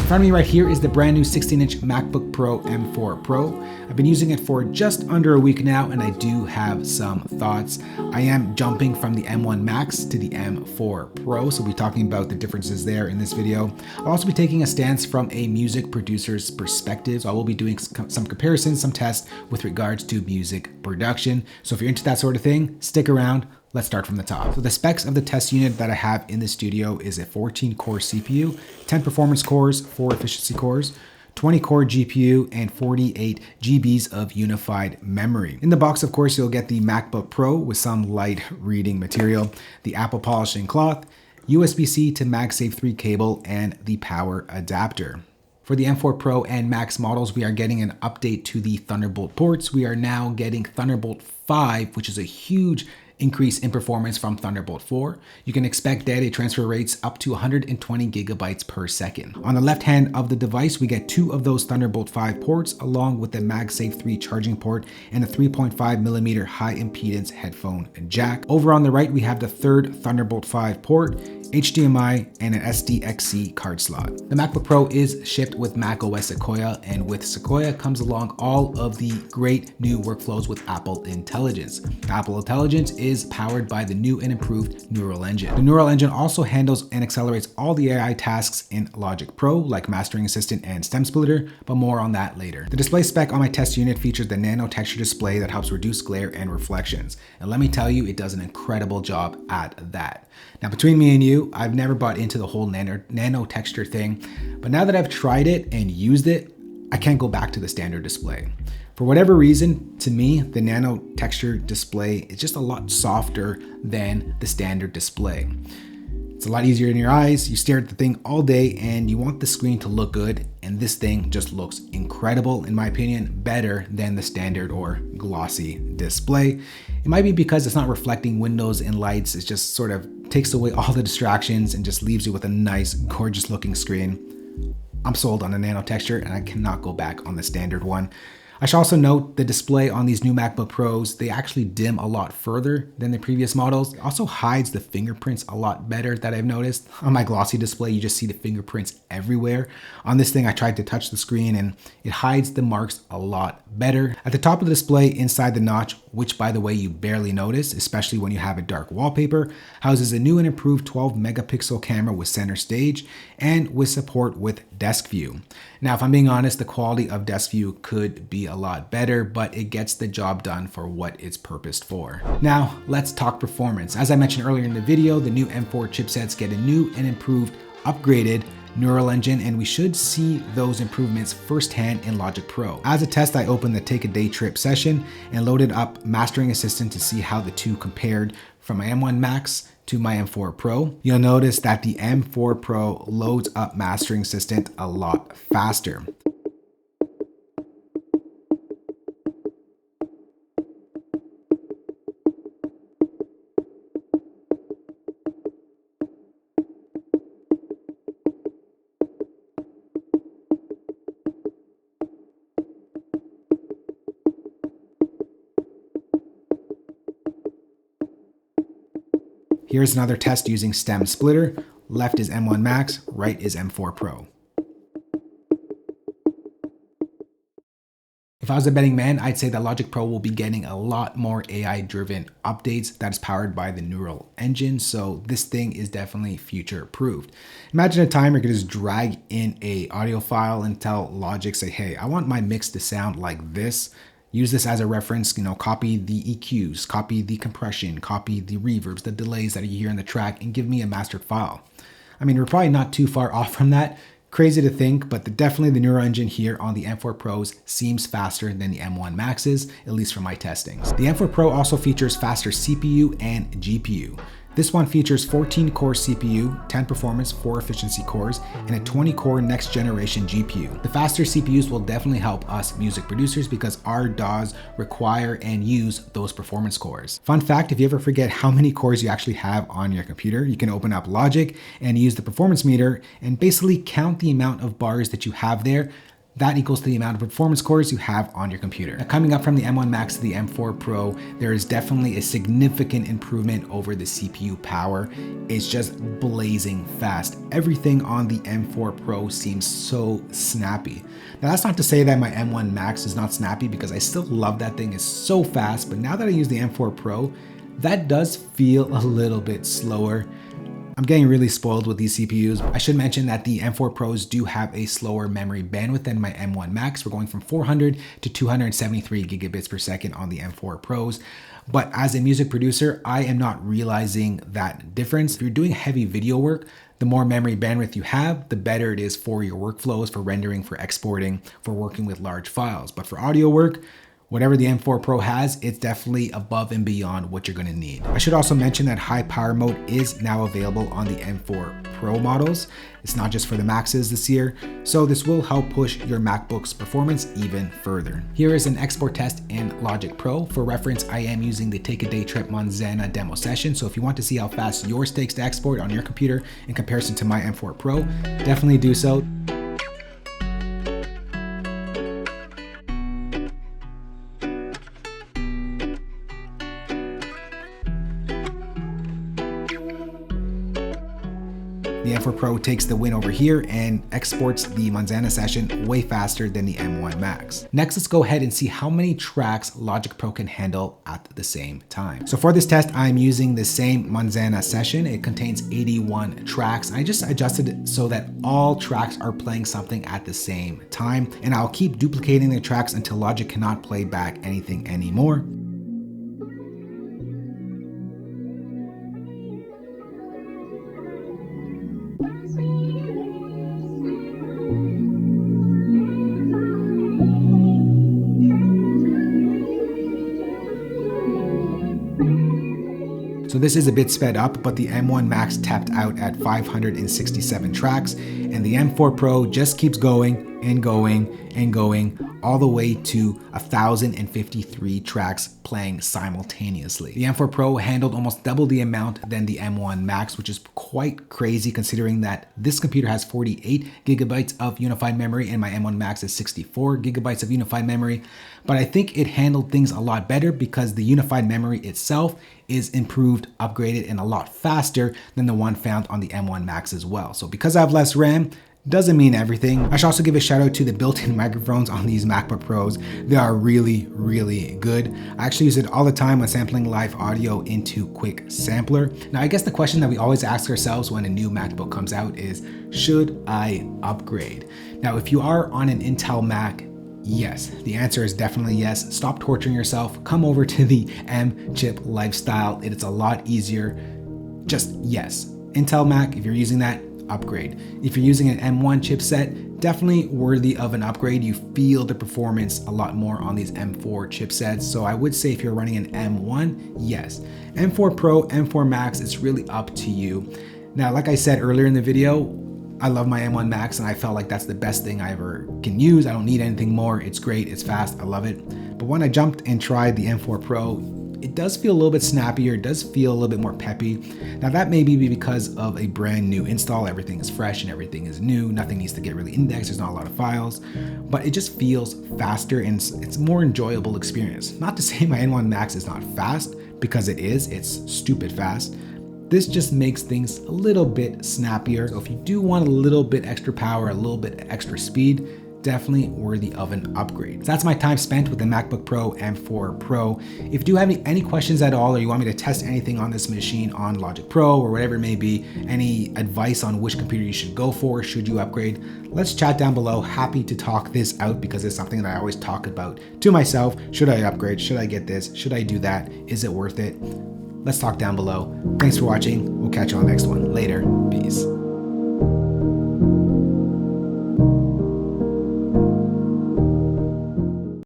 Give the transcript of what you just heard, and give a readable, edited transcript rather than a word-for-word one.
In front of me right here is the brand new 16-inch MacBook Pro M4 Pro. I've been using it for just under a week now, and I do have some thoughts. I am jumping from the M1 Max to the M4 Pro, so we'll be talking about the differences there in this video. I'll also be taking a stance from a music producer's perspective, so I will be doing some comparisons, some tests with regards to music production. So if you're into that sort of thing, stick around. Let's start from the top. So the specs of the test unit that I have in the studio is a 14-core CPU, 10 performance cores, 4 efficiency cores, 20-core GPU, and 48 GBs of unified memory. In the box, of course, you'll get the MacBook Pro with some light reading material, the Apple polishing cloth, USB-C to MagSafe 3 cable, and the power adapter. For the M4 Pro and Max models, we are getting an update to the Thunderbolt ports. We are now getting Thunderbolt 5, which is a huge increase in performance from Thunderbolt 4. You can expect data transfer rates up to 120 gigabytes per second. On the left hand of the device, we get 2 of those Thunderbolt 5 ports along with the MagSafe 3 charging port and a 3.5mm high impedance headphone jack. Over on the right, we have the third Thunderbolt 5 port, HDMI, and an SDXC card slot. The MacBook Pro is shipped with macOS Sequoia, and with Sequoia comes along all of the great new workflows with Apple Intelligence. Apple Intelligence is powered by the new and improved Neural Engine. The Neural Engine also handles and accelerates all the AI tasks in Logic Pro, like Mastering Assistant and Stem Splitter, but more on that later. The display spec on my test unit features the Nano texture display that helps reduce glare and reflections. And let me tell you, it does an incredible job at that. Now, between me and you, I've never bought into the whole nano texture thing, but now that I've tried it and used it, I can't go back to the standard display. For whatever reason, to me, the nano texture display is just a lot softer than the standard display. It's a lot easier in your eyes. You stare at the thing all day and you want the screen to look good, and this thing just looks incredible, in my opinion, better than the standard or glossy display. It might be because it's not reflecting windows and lights. It just sort of takes away all the distractions and just leaves you with a nice, gorgeous looking screen. I'm sold on the nano texture and I cannot go back on the standard one. I should also note the display on these new MacBook Pros, they actually dim a lot further than the previous models. It also hides the fingerprints a lot better that I've noticed. On my glossy display, you just see the fingerprints everywhere. On this thing, I tried to touch the screen and it hides the marks a lot better. At the top of the display, inside the notch, which by the way, you barely notice, especially when you have a dark wallpaper, houses a new and improved 12 megapixel camera with center stage and with support with desk view. Now, if I'm being honest, the quality of desk view could be a lot better, but it gets the job done for what it's purposed for. Now, let's talk performance. As I mentioned earlier in the video, the new M4 chipsets get a new and improved, upgraded Neural Engine, and we should see those improvements firsthand in Logic Pro. As a test, I opened the Take a Day Trip session and loaded up Mastering Assistant to see how the two compared from my M1 Max to my M4 Pro. You'll notice that the M4 Pro loads up Mastering Assistant a lot faster. Here's another test using Stem Splitter. Left is M1 Max, right is M4 Pro. If I was a betting man, I'd say that Logic Pro will be getting a lot more AI-driven updates that is powered by the Neural Engine, so this thing is definitely future-proofed. Imagine a time where you could just drag in a audio file and tell Logic, say, hey, I want my mix to sound like this. Use this as a reference, copy the EQs, copy the compression, copy the reverbs, the delays that you hear in the track, and give me a mastered file. I mean, we're probably not too far off from that. Crazy to think, but definitely the Neural Engine here on the M4 Pros seems faster than the M1 Maxes, at least for my testings. The M4 Pro also features faster CPU and GPU. This one features 14-core CPU, 10 performance, 4 efficiency cores, and a 20-core next generation GPU. The faster CPUs will definitely help us music producers because our DAWs require and use those performance cores. Fun fact, if you ever forget how many cores you actually have on your computer, you can open up Logic and use the performance meter and basically count the amount of bars that you have there. that equals to the amount of performance cores you have on your computer. Now, coming up from the M1 Max to the M4 Pro, there is definitely a significant improvement over the CPU power. It's just blazing fast. Everything on the M4 Pro seems so snappy. Now, that's not to say that my M1 Max is not snappy, because I still love that thing. It's so fast, but now that I use the M4 Pro, that does feel a little bit slower. I'm getting really spoiled with these CPUs. I should mention that the M4 Pros do have a slower memory bandwidth than my M1 Max. We're going from 400 to 273 gigabits per second on the M4 Pros. But as a music producer, I am not realizing that difference. If you're doing heavy video work, the more memory bandwidth you have, the better it is for your workflows, for rendering, for exporting, for working with large files. But for audio work, whatever the M4 Pro has, it's definitely above and beyond what you're going to need. I should also mention that high power mode is now available on the M4 Pro models. It's not just for the Maxes this year, so this will help push your MacBook's performance even further. Here is an export test in Logic Pro. For reference, I am using the Take a Day Trip Manzana demo session, so if you want to see how fast yours takes to export on your computer in comparison to my M4 Pro, definitely do so. The M4 Pro takes the win over here and exports the Manzana session way faster than the M1 Max. Next, let's go ahead and see how many tracks Logic Pro can handle at the same time. So for this test, I'm using the same Manzana session. It contains 81 tracks. I just adjusted it so that all tracks are playing something at the same time, and I'll keep duplicating the tracks until Logic cannot play back anything anymore. So this is a bit sped up, but the M1 Max tapped out at 567 tracks, and the M4 Pro just keeps going and going and going all the way to 1,053 tracks playing simultaneously. The M4 Pro handled almost double the amount than the M1 Max, which is quite crazy considering that this computer has 48 gigabytes of unified memory and my M1 Max is 64 gigabytes of unified memory. But I think it handled things a lot better because the unified memory itself is improved, upgraded, and a lot faster than the one found on the M1 Max as well. So because I have less RAM, doesn't mean everything. I should also give a shout out to the built-in microphones on these MacBook Pros. They are really, really good. I actually use it all the time when sampling live audio into Quick Sampler. Now, I guess the question that we always ask ourselves when a new MacBook comes out is, should I upgrade? Now, if you are on an Intel Mac, yes, the answer is definitely yes. Stop torturing yourself. Come over to the M-chip lifestyle. It's a lot easier. Just yes. Intel Mac, if you're using that, upgrade. If you're using an M1 chipset, definitely worthy of an upgrade. You feel the performance a lot more on these M4 chipsets. So I would say if you're running an M1, yes. M4 Pro, M4 Max, it's really up to you. Now, like I said earlier in the video, I love my M1 Max and I felt like that's the best thing I ever can use. I don't need anything more. It's great, it's fast, I love it. But when I jumped and tried the M4 Pro, it does feel a little bit snappier, it does feel a little bit more peppy. Now that may be because of a brand new install, everything is fresh and everything is new, nothing needs to get really indexed, there's not a lot of files, but it just feels faster and it's a more enjoyable experience. Not to say my M1 Max is not fast, because it is, it's stupid fast. This just makes things a little bit snappier. So if you do want a little bit extra power, a little bit extra speed, definitely worthy of an upgrade. So that's my time spent with the MacBook Pro M4 Pro. If you do have any questions at all, or you want me to test anything on this machine on Logic Pro or whatever it may be, any advice on which computer you should go for, should you upgrade, let's chat down below. Happy to talk this out because it's something that I always talk about to myself. Should I upgrade? Should I get this? Should I do that? Is it worth it? Let's talk down below. Thanks for watching. We'll catch you on the next one. Later. Peace.